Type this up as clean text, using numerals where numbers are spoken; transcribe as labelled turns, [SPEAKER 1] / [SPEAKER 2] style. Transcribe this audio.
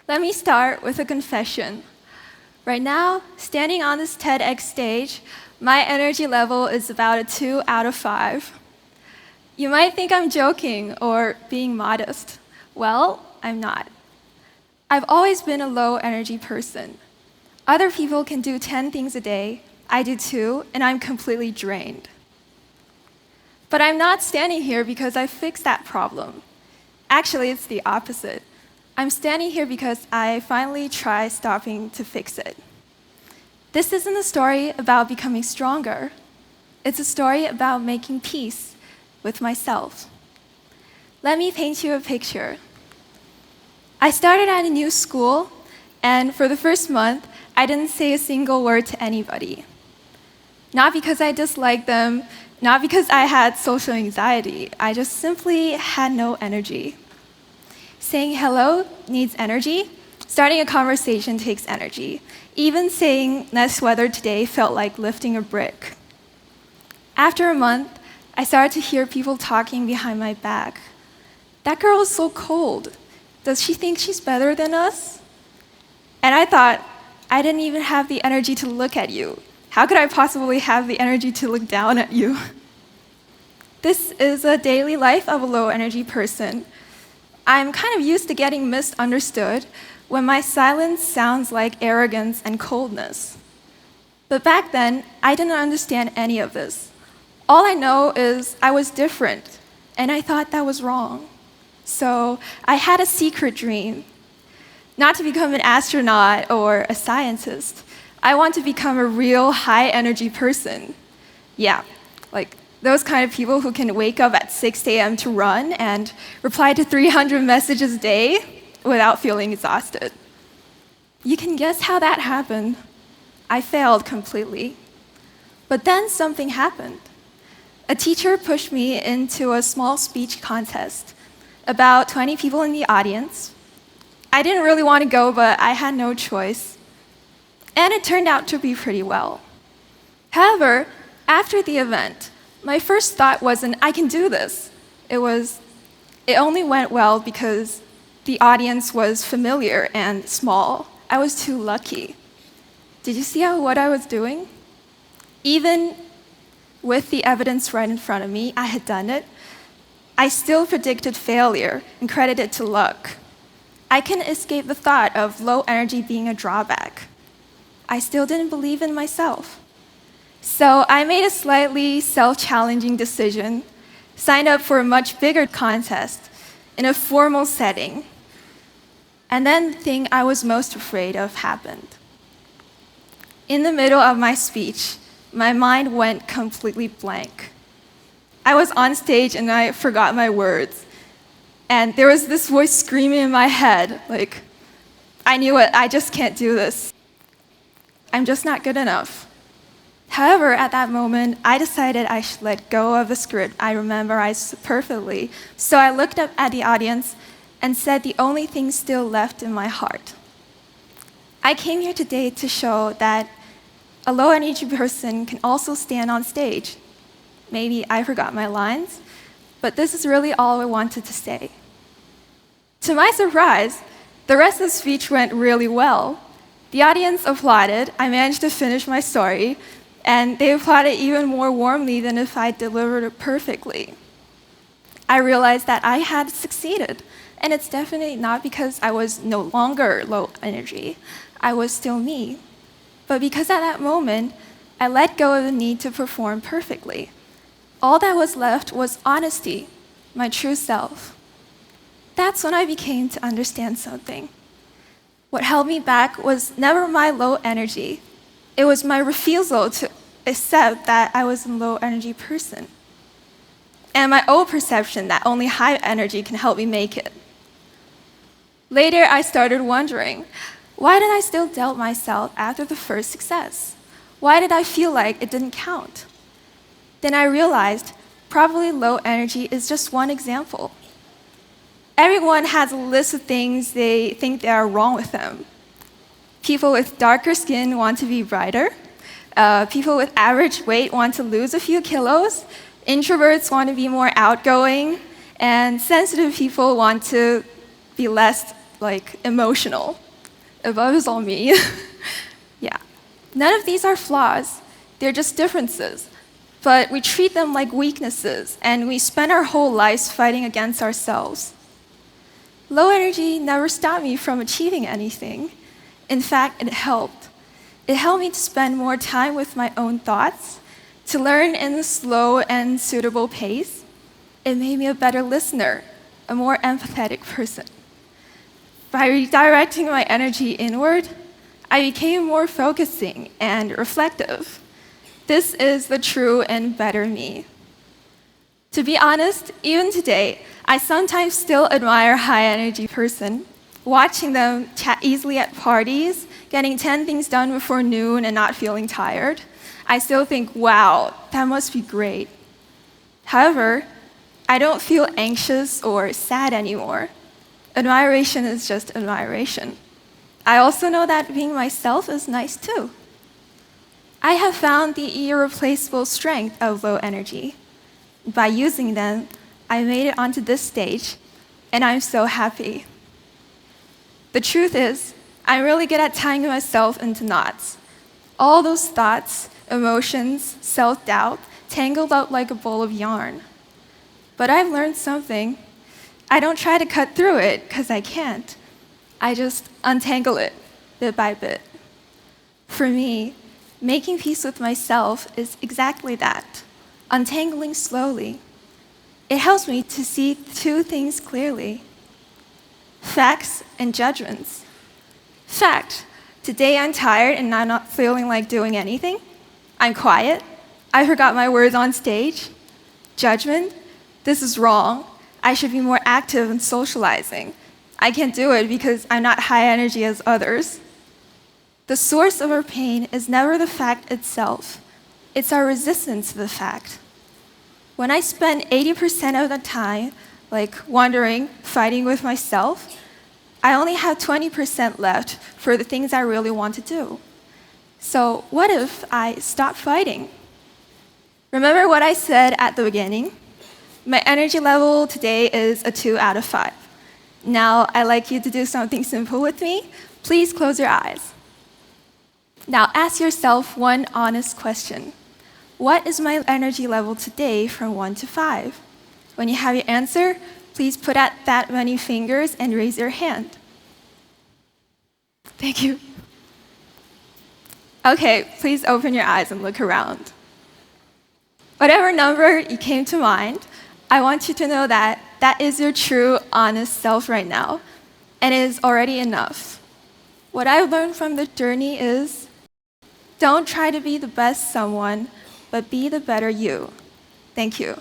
[SPEAKER 1] Let me start with a confession. Right now, standing on this TEDx stage, my energy level is about a 2 out of 5. You might think I'm joking or being modest. Well, I'm not. I've always been a low energy person. Other people can do 10 things a day, I do 2, and I'm completely drained. But I'm not standing here because I fixed that problem. Actually, it's the opposite. I'm standing here because I finally tried stopping to fix it. This isn't a story about becoming stronger. It's a story about making peace with myself. Let me paint you a picture. I started at a new school, and for the first month, I didn't say a single word to anybody. Not because I disliked them, not because I had social anxiety. I just simply had no energy. Saying hello needs energy. Starting a conversation takes energy. Even saying nice weather today felt like lifting a brick. After a month, I started to hear people talking behind my back. That girl is so cold. Does she think she's better than us? And I thought, I didn't even have the energy to look at you. How could I possibly have the energy to look down at you? This is a daily life of a low energy person. I'm kind of used to getting misunderstood when my silence sounds like arrogance and coldness. But back then, I didn't understand any of this. All I know is I was different, and I thought that was wrong. So I had a secret dream. Not to become an astronaut or a scientist. I want to become a real high-energy person. Yeah, like those kind of people who can wake up at 6 a.m. to run and reply to 300 messages a day without feeling exhausted. You can guess how that happened. I failed completely. But then something happened. A teacher pushed me into a small speech contest. About 20 people in the audience. I didn't really want to go, but I had no choice. And it turned out to be pretty well. However, after the event, my first thought wasn't, I can do this. It only went well because the audience was familiar and small. I was too lucky. Did you see what I was doing? Even with the evidence right in front of me, I had done it. I still predicted failure and credited it to luck. I couldn't escape the thought of low energy being a drawback. I still didn't believe in myself. So I made a slightly self-challenging decision, signed up for a much bigger contest in a formal setting. And then the thing I was most afraid of happened. In the middle of my speech, my mind went completely blank. I was on stage and I forgot my words. And there was this voice screaming in my head, like, I knew it, I just can't do this. I'm just not good enough. However, at that moment, I decided I should let go of the script I memorized perfectly. So I looked up at the audience and said the only thing still left in my heart. I came here today to show that a low energy person can also stand on stage. Maybe I forgot my lines, but this is really all I wanted to say. To my surprise, the rest of the speech went really well. The audience applauded, I managed to finish my story, and they applauded even more warmly than if I delivered it perfectly. I realized that I had succeeded, and it's definitely not because I was no longer low energy. I was still me. But because at that moment, I let go of the need to perform perfectly. All that was left was honesty, my true self. That's when I began to understand something. What held me back was never my low energy. It was my refusal to accept that I was a low energy person. And my old perception that only high energy can help me make it. Later, I started wondering, why did I still doubt myself after the first success? Why did I feel like it didn't count? Then I realized probably low energy is just one example. Everyone has a list of things they think that are wrong with them. People with darker skin want to be brighter. People with average weight want to lose a few kilos. Introverts want to be more outgoing. And sensitive people want to be less like emotional. Above is all me. Yeah. None of these are flaws. They're just differences. But we treat them like weaknesses, and we spend our whole lives fighting against ourselves. Low energy never stopped me from achieving anything. In fact, it helped. It helped me to spend more time with my own thoughts, to learn in a slow and suitable pace. It made me a better listener, a more empathetic person. By redirecting my energy inward, I became more focusing and reflective. This is the true and better me. To be honest, even today, I sometimes still admire a high energy person. Watching them chat easily at parties, getting 10 things done before noon and not feeling tired, I still think, wow, that must be great. However, I don't feel anxious or sad anymore. Admiration is just admiration. I also know that being myself is nice too. I have found the irreplaceable strength of low energy. By using them, I made it onto this stage, and I'm so happy. The truth is, I'm really good at tying myself into knots. All those thoughts, emotions, self-doubt, tangled up like a ball of yarn. But I've learned something. I don't try to cut through it, because I can't. I just untangle it, bit by bit. For me, making peace with myself is exactly that, untangling slowly. It helps me to see two things clearly: facts and judgments. Fact, today I'm tired and I'm not feeling like doing anything. I'm quiet. I forgot my words on stage. Judgment, this is wrong. I should be more active in socializing. I can't do it because I'm not high energy as others. The source of our pain is never the fact itself. It's our resistance to the fact. When I spend 80% of the time, wondering, fighting with myself, I only have 20% left for the things I really want to do. So what if I stop fighting? Remember what I said at the beginning? My energy level today is a 2 out of 5. Now, I'd like you to do something simple with me. Please close your eyes. Now, ask yourself one honest question. What is my energy level today from 1 to 5? When you have your answer, please put out that many fingers and raise your hand. Thank you. Okay, please open your eyes and look around. Whatever number you came to mind, I want you to know that that is your true, honest self right now, and it is already enough. What I've learned from the journey is, don't try to be the best someone, but be the better you. Thank you.